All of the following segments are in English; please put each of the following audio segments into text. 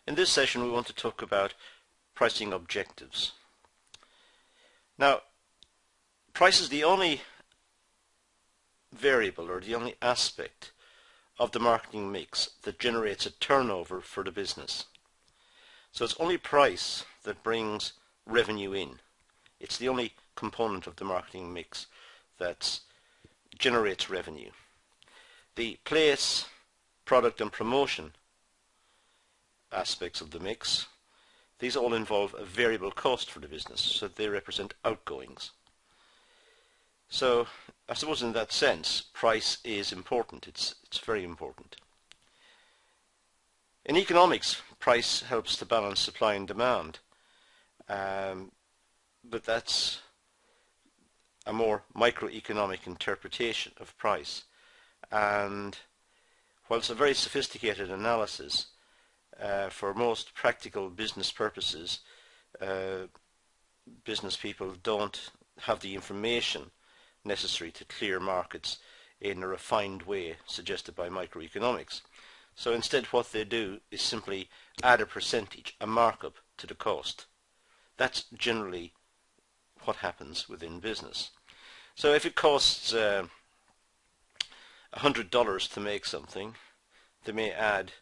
In this session we want to talk about pricing objectives. Now, price is the only variable or the only aspect of the marketing mix that generates a turnover for the business. So it's only price that brings revenue in. It's the only component of the marketing mix that generates revenue. The place, product and promotion aspects of the mix, these all involve a variable cost for the business, so they represent outgoings. So I suppose in that sense price is important. It's very important. In economics, price helps to balance supply and demand, but that's a more microeconomic interpretation of price, and while it's a very sophisticated analysis, for most practical business purposes, business people don't have the information necessary to clear markets in a refined way suggested by microeconomics. So instead what they do is simply add a percentage, a markup to the cost. That's generally what happens within business. So if it costs $100 to make something, they may add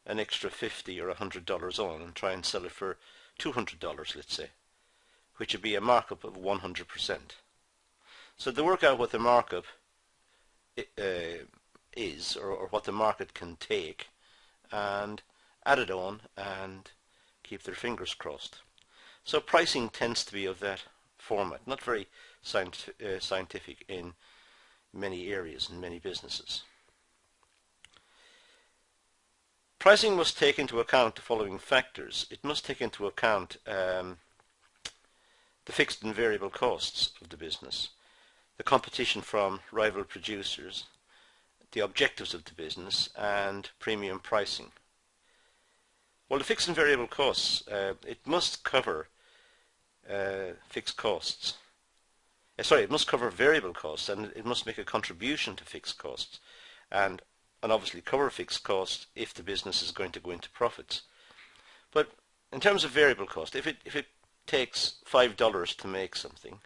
an extra $50 or $100 on and try and sell it for $200, let's say, which would be a markup of 100%. So they work out what the markup is, or what the market can take, and add it on and keep their fingers crossed. So pricing tends to be of that format, not very scientific in many areas and many businesses. Pricing must take into account the following factors. It must take into account the fixed and variable costs of the business, the competition from rival producers, the objectives of the business, and premium pricing. Well, the fixed and variable costs, it must cover fixed costs. It must cover variable costs, and it must make a contribution to fixed costs, and obviously cover fixed costs if the business is going to go into profits. But in terms of variable cost, if it takes $5 to make something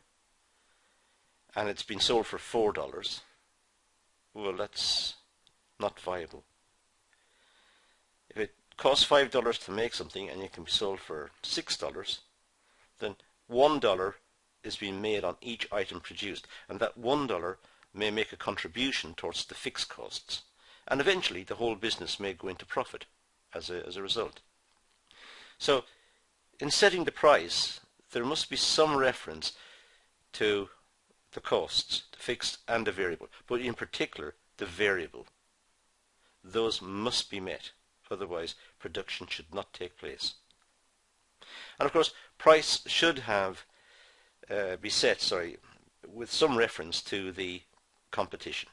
and it's been sold for $4, well, that's not viable. If it costs $5 to make something and it can be sold for $6, then $1 is being made on each item produced, and that $1 may make a contribution towards the fixed costs, and eventually the whole business may go into profit as a result. So in setting the price, there must be some reference to the costs, the fixed and the variable, but in particular the variable. Those must be met, otherwise production should not take place. And of course price should be set with some reference to the competition.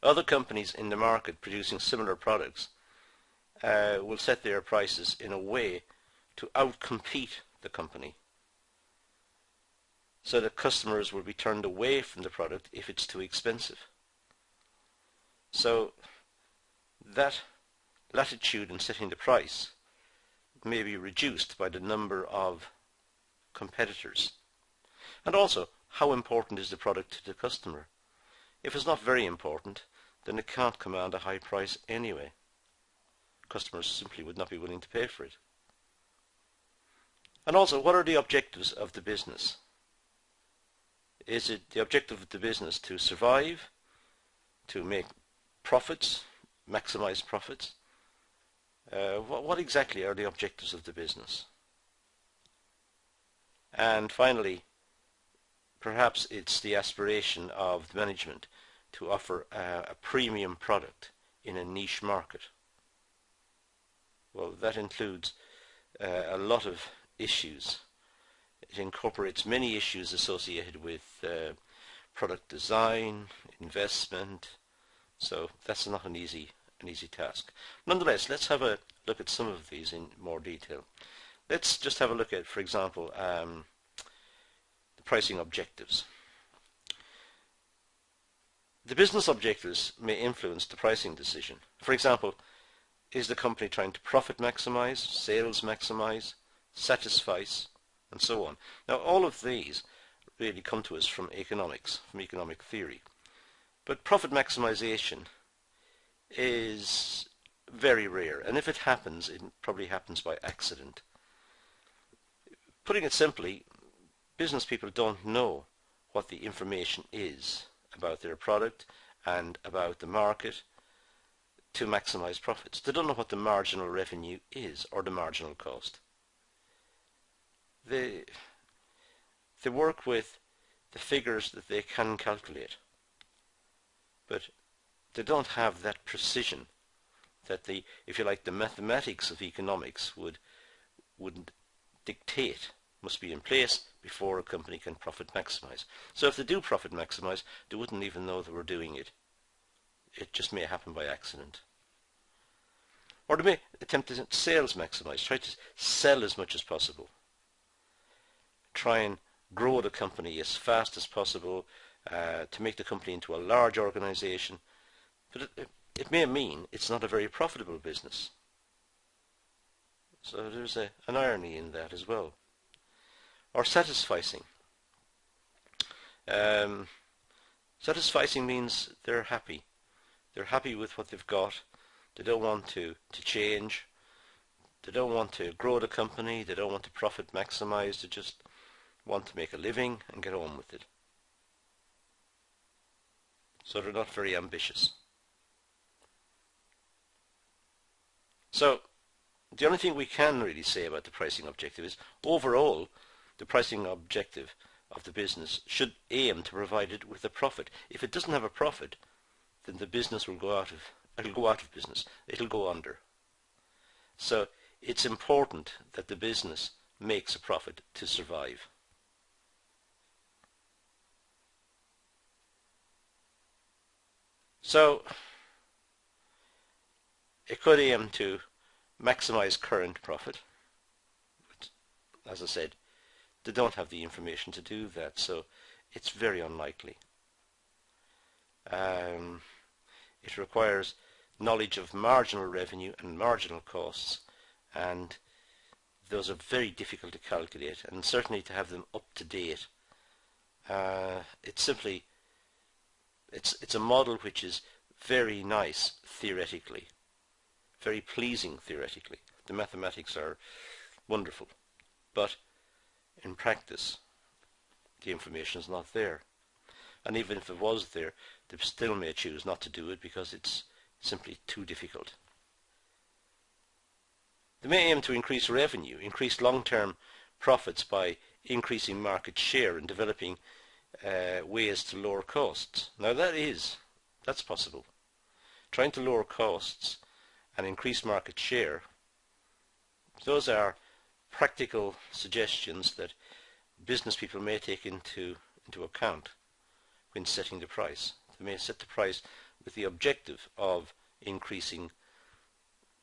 Other companies in the market producing similar products will set their prices in a way to outcompete the company, so that customers will be turned away from the product if it's too expensive. So that latitude in setting the price may be reduced by the number of competitors. And also, how important is the product to the customer? If it's not very important, then it can't command a high price anyway. Customers simply would not be willing to pay for it. And also, what are the objectives of the business? Is it the objective of the business to survive, to make profits, maximize profits? What exactly are the objectives of the business? And finally, perhaps it's the aspiration of the management to offer a premium product in a niche market. Well, that includes a lot of issues. It incorporates many issues associated with product design, investment, so that's not an easy task. Nonetheless, let's have a look at some of these in more detail. Let's just have a look at, for example, the pricing objectives. The business objectives may influence the pricing decision. For example, Is the company trying to profit maximize, sales maximize, satisfice, and so on? Now, all of these really come to us from economics, from economic theory. But profit maximization is very rare, and if it happens, it probably happens by accident. Putting it simply, business people don't know what the information is about their product and about the market to maximize profits. They don't know what the marginal revenue is or the marginal cost. They work with the figures that they can calculate, but they don't have that precision that the, if you like, the mathematics of economics would dictate must be in place before a company can profit maximize. So if they do profit maximize, they wouldn't even know they were doing it. It just may happen by accident. Or they may attempt to sales maximize, try to sell as much as possible. Try and grow the company as fast as possible to make the company into a large organization. But it may mean it's not a very profitable business. So there's an irony in that as well. Or satisficing. Satisficing means they're happy. They're happy with what they've got. They don't want to change. They don't want to grow the company. They don't want to profit maximize. They just want to make a living and get on with it. So they're not very ambitious. So the only thing we can really say about the pricing objective is overall the pricing objective of the business should aim to provide it with a profit. If it doesn't have a profit, then the business will go out of business. It'll go under. So it's important that the business makes a profit to survive. So it could aim to maximize current profit. But as I said, they don't have the information to do that, so it's very unlikely. It requires knowledge of marginal revenue and marginal costs, and those are very difficult to calculate, and certainly to have them up to date. It's a model which is very nice theoretically, very pleasing theoretically. The mathematics are wonderful, but in practice the information is not there. And even if it was there, they still may choose not to do it because it's simply too difficult. They may aim to increase revenue, increase long-term profits by increasing market share and developing ways to lower costs. Now that's possible. Trying to lower costs and increase market share, those are practical suggestions that business people may take into account when setting the price. They may set the price with the objective of increasing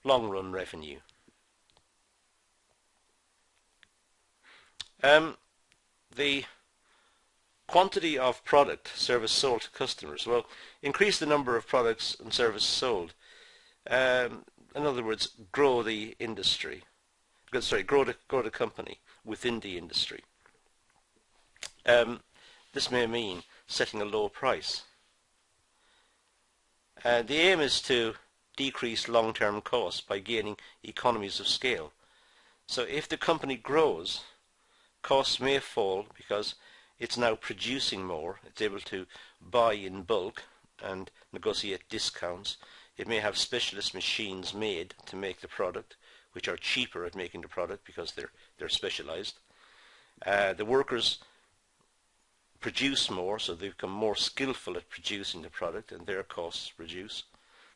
long-run revenue. The quantity of product, service sold to customers. Well, increase the number of products and services sold. In other words, grow the industry. Grow the company within the industry. This may mean setting a low price. The aim is to decrease long-term costs by gaining economies of scale. So if the company grows, costs may fall because it's now producing more. It's able to buy in bulk and negotiate discounts. It may have specialist machines made to make the product, which are cheaper at making the product because they're specialized. The workers produce more, so they become more skillful at producing the product, and their costs reduce.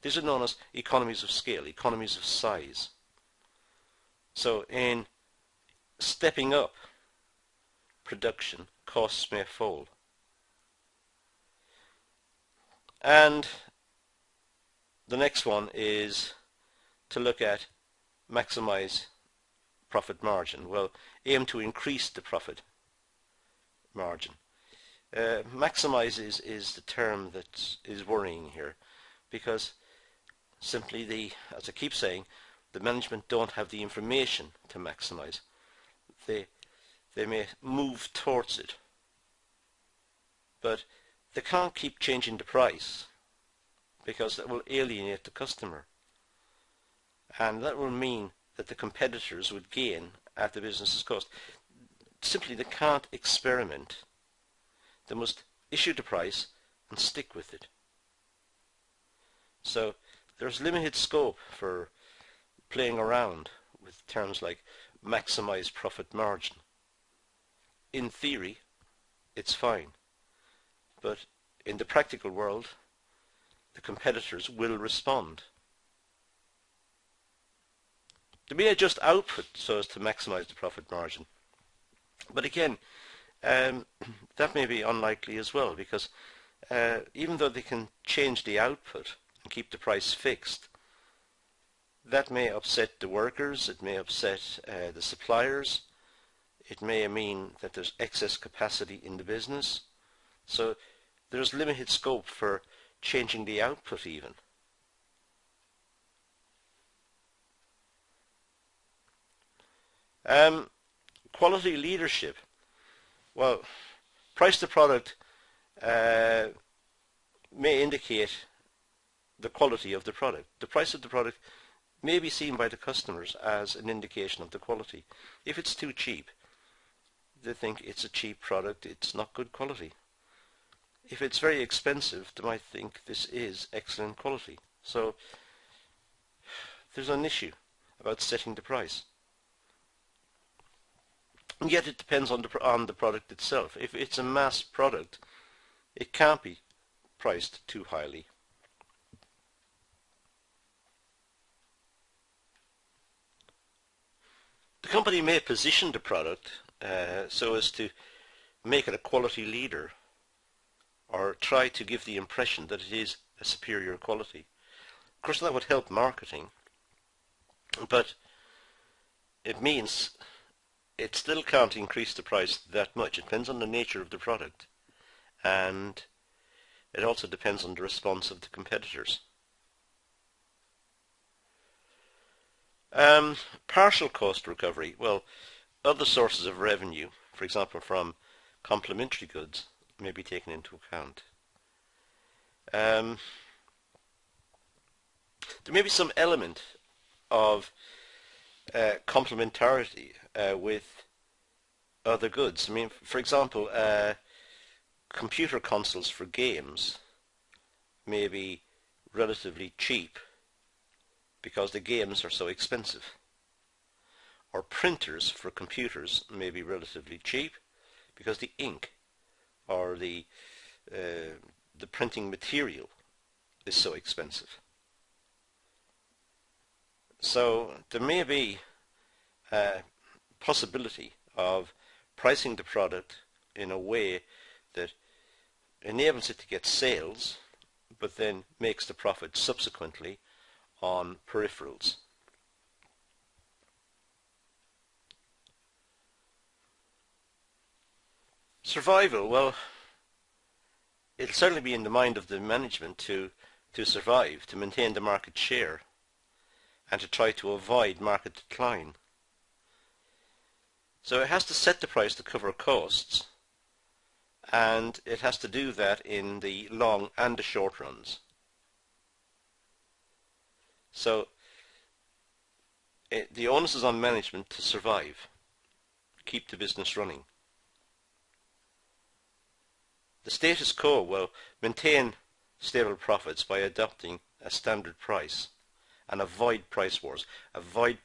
These are known as economies of scale, economies of size. So in stepping up production, costs may fall. And the next one is to look at maximize profit margin. Well, aim to increase the profit margin. Maximize is the term that is worrying here, because Simply as I keep saying, the management don't have the information to maximize. They may move towards it, but they can't keep changing the price because that will alienate the customer, and that will mean that the competitors would gain at the business's cost. Simply they can't experiment. They must issue the price and stick with it. So there's limited scope for playing around with terms like maximize profit margin. In theory, it's fine, but in the practical world, the competitors will respond. They may adjust output so as to maximize the profit margin, but again, that may be unlikely as well, because even though they can change the output and keep the price fixed, that may upset the workers, it may upset the suppliers, it may mean that there's excess capacity in the business. So there's limited scope for changing the output even. Quality leadership. Well, price the product may indicate the quality of the product. The price of the product may be seen by the customers as an indication of the quality. If it's too cheap, they think it's a cheap product, it's not good quality. If it's very expensive, they might think this is excellent quality. So there's an issue about setting the price. And yet it depends on the product itself. If it's a mass product, it can't be priced too highly. The company may position the product so as to make it a quality leader, or try to give the impression that it is a superior quality. Of course, that would help marketing, but it means it still can't increase the price that much. It depends on the nature of the product, and it also depends on the response of the competitors. Partial cost recovery. Well, other sources of revenue, for example from complementary goods, may be taken into account. There may be some element of complementarity with other goods. I mean, for example, computer consoles for games may be relatively cheap because the games are so expensive. Or printers for computers may be relatively cheap because the ink or the printing material is so expensive. So there may be a possibility of pricing the product in a way that enables it to get sales, but then makes the profit subsequently on peripherals. Survival, well, it'll certainly be in the mind of the management to survive, to maintain the market share, and to try to avoid market decline. So it has to set the price to cover costs, and it has to do that in the long and the short runs. So the onus is on management to survive, keep the business running. The status quo will maintain stable profits by adopting a standard price and avoid price wars, avoid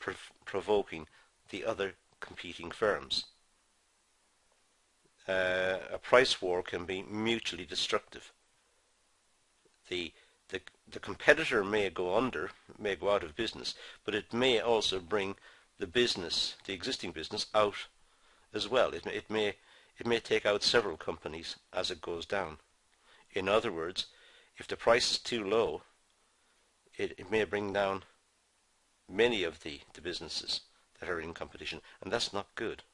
provoking the other competing firms. A price war can be mutually destructive. The competitor may go under, may go out of business, but it may also bring the business, the existing business, out as well. It may take out several companies as it goes down. In other words, if the price is too low, it may bring down many of the businesses that are in competition, and that's not good.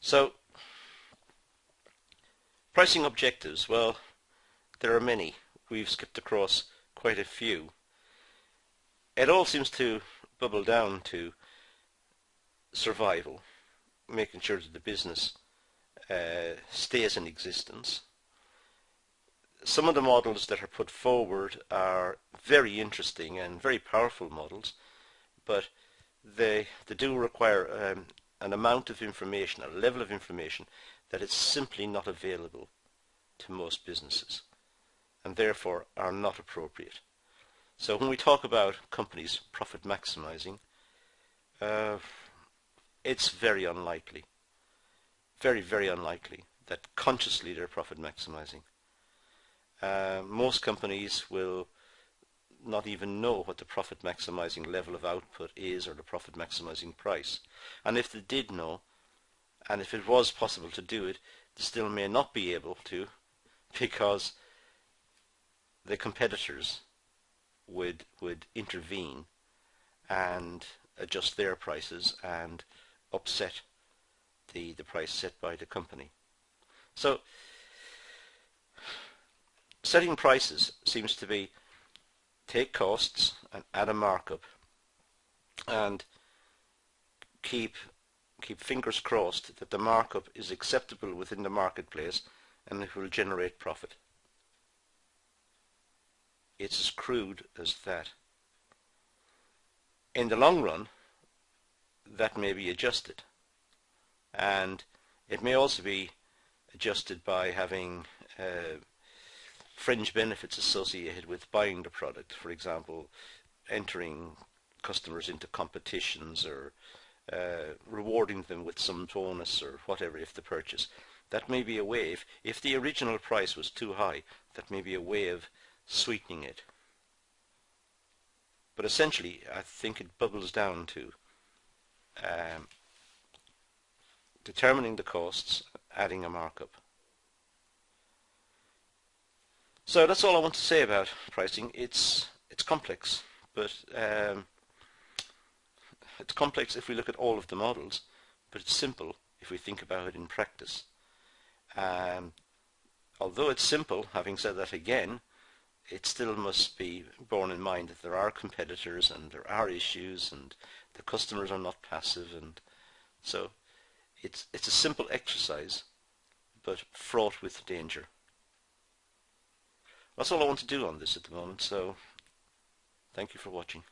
So, pricing objectives, well, there are many. we've skipped across quite a few. It all seems to bubble down to survival, making sure that the business stays in existence. Some of the models that are put forward are very interesting and very powerful models, but they do require an amount of information, a level of information that is simply not available to most businesses, and therefore are not appropriate. So when we talk about companies profit maximizing, it's very unlikely, very, very unlikely that consciously they're profit maximizing. Most companies will not even know what the profit maximizing level of output is or the profit maximizing price. And if they did know, and if it was possible to do it, they still may not be able to, because the competitors would intervene and adjust their prices and upset the price set by the company. So setting prices seems to be take costs and add a markup and keep fingers crossed that the markup is acceptable within the marketplace and it will generate profit. It's as crude as that. In the long run, that may be adjusted, and it may also be adjusted by having fringe benefits associated with buying the product. For example, entering customers into competitions or rewarding them with some bonus or whatever if they purchase. That may be a way, if the original price was too high, that may be a way of sweetening it. But essentially, I think it bubbles down to determining the costs, adding a markup. So that's all I want to say about pricing. It's complex, but it's complex if we look at all of the models, but it's simple if we think about it in practice. Although it's simple, having said that again, it still must be borne in mind that there are competitors and there are issues and the customers are not passive, and so it's a simple exercise but fraught with danger. That's all I want to do on this at the moment, so thank you for watching.